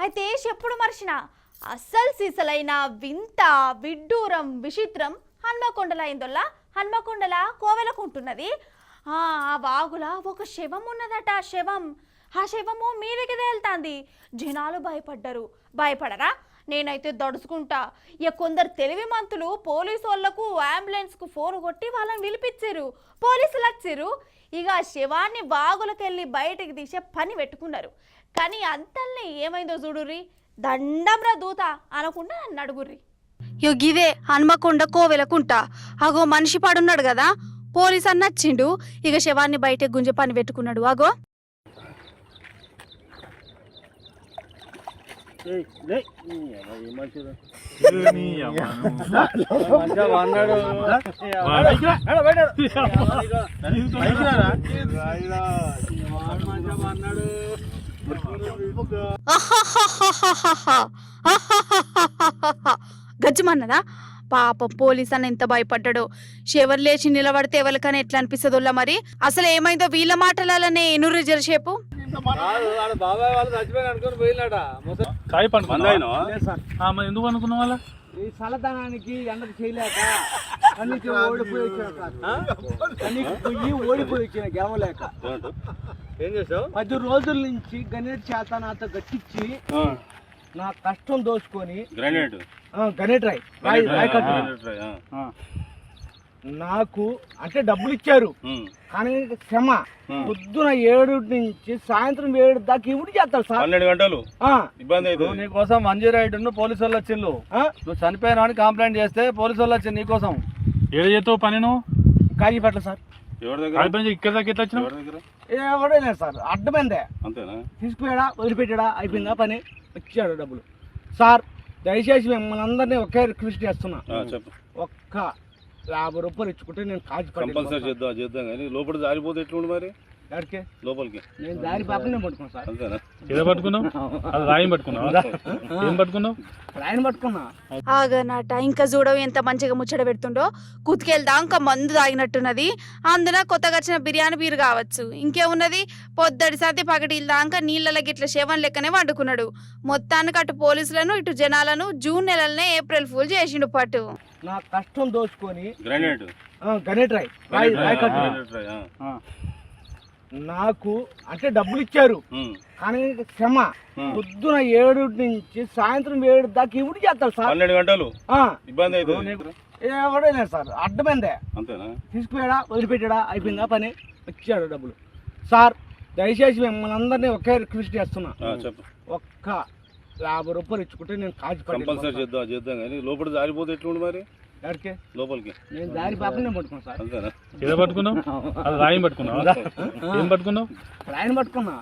అయితే చెప్పుడు మర్చిన అస్సలు సీసలైన వింత విడ్డూరం విచిత్రం హన్మకొండలైందొల్ల హన్మకొండల కోవెలకుంటున్నది. ఆ వాగుల ఒక శవం ఉన్నదట. ఆ శవము మీదకి తేలుతాంది. జనాలు భయపడరా? నేనైతే దడుచుకుంటా. ఇక కొందరు తెలివి మంతులు పోలీసు వాళ్లకు అంబులెన్స్కు ఫోన్ కొట్టి వాళ్ళని పిలిపించారు. పోలీసులు వచ్చారు. ఇక శవాన్ని వాగులకెళ్ళి బయటికి తీసే పని పెట్టుకున్నారు. కానీ అంతల్ని ఏమైందో చూడుర్రి. దండంరా దూత అనకుండా నన్ను అడుగుర్రి. గిదే హన్మకొండ కోవెలకుంట. అగో మనిషి పడున్నాడు కదా, పోలీసు అన్న వచ్చిండు. ఇక శవాన్ని బయట గుంజ పని పెట్టుకున్నాడు. అగో గజ్జమన్నదా పాపం. పోలీస్ అన్న ఎంత భయపడ్డాడో. శివర్ లేచి నిలబడితే ఎవరికైనా ఎట్లా అనిపిస్తుందో మరి. అసలు ఏమైందో వీళ్ళ మాటలనే ఎనురు జరసేపు. ఎందుకు అనుకున్న వాళ్ళ ఈ చల్లదనానికి ఎండకు చేయలేక అన్నికి ఓడిపోయి వచ్చిన గెలవలేక ఏం చేసావు? 10 రోజుల నుంచి గణేట్ చేత నాతో గట్టించి నా కష్టం దోచుకొని గణేట్ రాయ్ నాకు అంటే డబ్బులు ఇచ్చారు. కానీ క్షమ పొద్దున 7 నుంచి సాయంత్రం 7 దాకా ఇవి చేస్తారు సార్. 12 గంటలు ఇబ్బంది అవుతుంది. నీకోసం 108 పోలీసు వాళ్ళు వచ్చిండు. నువ్వు చనిపోయినా అని కంప్లైంట్ చేస్తే పోలీసు వాళ్ళు వచ్చింది నీకోసం. ఏడు చేస్తావు పని నువ్వు? కాజీపేటలో సార్. ఎవరి దగ్గర? ఇక్కడ దాకా ఎట్లా వచ్చినావు? ఎవడైనా సార్ అడ్డమైందే. అంతేనా? తీసుకుపోయాడా వదిలిపెట్టాడా అయిపోయిందా పని. వచ్చాడు డబ్బులు. సార్ దయచేసి మిమ్మల్ని అందరినీ ఒకే రిక్వెస్ట్ చేస్తున్నా. ఒక్క 50 రూపాయలు ఇచ్చుకుంటే నేను కంపల్సరీ చేద్దాం కానీ లోపల జారిపోతే ఎట్లుండి మరి ఎక్కడికి లోపలికి? నేను దారి పాపనే పట్టుకున్నా సార్. అంతేనా? ఏదో పట్టుకున్నావు? అది రాయం పట్టుకున్నావు? ఏం పట్టుకున్నావు? రాయని పట్టుకున్నా. ఆగనట ఇంకా చూడవు ఎంత మంచిగా ముచ్చట పెడుతుండో. కుతికెళ్దా ఇంకా మందు తాగినట్టున్నది. అందున కొత్తగా వచ్చిన బిర్యానీ బీరు కావచ్చు. ఇంకేమున్నది, పొద్దడి సాతి పగటిల్ దాకా నీళ్ళకి ఇట్లా శవం లెక్కనే వండుకున్నాడు. మొత్తానికి అటు పోలీసులను ఇటు జనాలను జూన్ నెలలనే ఏప్రిల్ ఫూల్ చేసిండు పట్టు. నా కష్టం దోచుకొని గణేట్ రాయ్ నాకు అంటే డబ్బులు ఇచ్చారు. కానీ క్షమ పొద్దున 7 నుంచి సాయంత్రం 7 దాకా ఇవి చేస్తారు సార్. 12 గంటలు ఇబ్బంది అవుతుంది. ఎవడైనా సార్ అడ్డమైందే. అంతేనా? తీసుకుపోయాడా వదిలిపెట్టాడా అయిపోయిందా పని. వచ్చాడు డబ్బులు. సార్ దయచేసి మిమ్మల్ని అందరినీ ఒకే రిక్వెస్ట్ చేస్తున్నా. ఒక్క 50 రూపాయలు ఇచ్చుకుంటే నేను కంపల్సరీ చేద్దాం కానీ లోపల జారిపోతే ఎట్లుండి మరి ఎక్కడికి లోపలికి? నేను దారి పాపనే పట్టుకున్నా సార్. అంతేనా? ఏదో పట్టుకున్నావు? అది రాయం పట్టుకున్నావు? ఏం పట్టుకున్నావు? రాయని పట్టుకున్నా.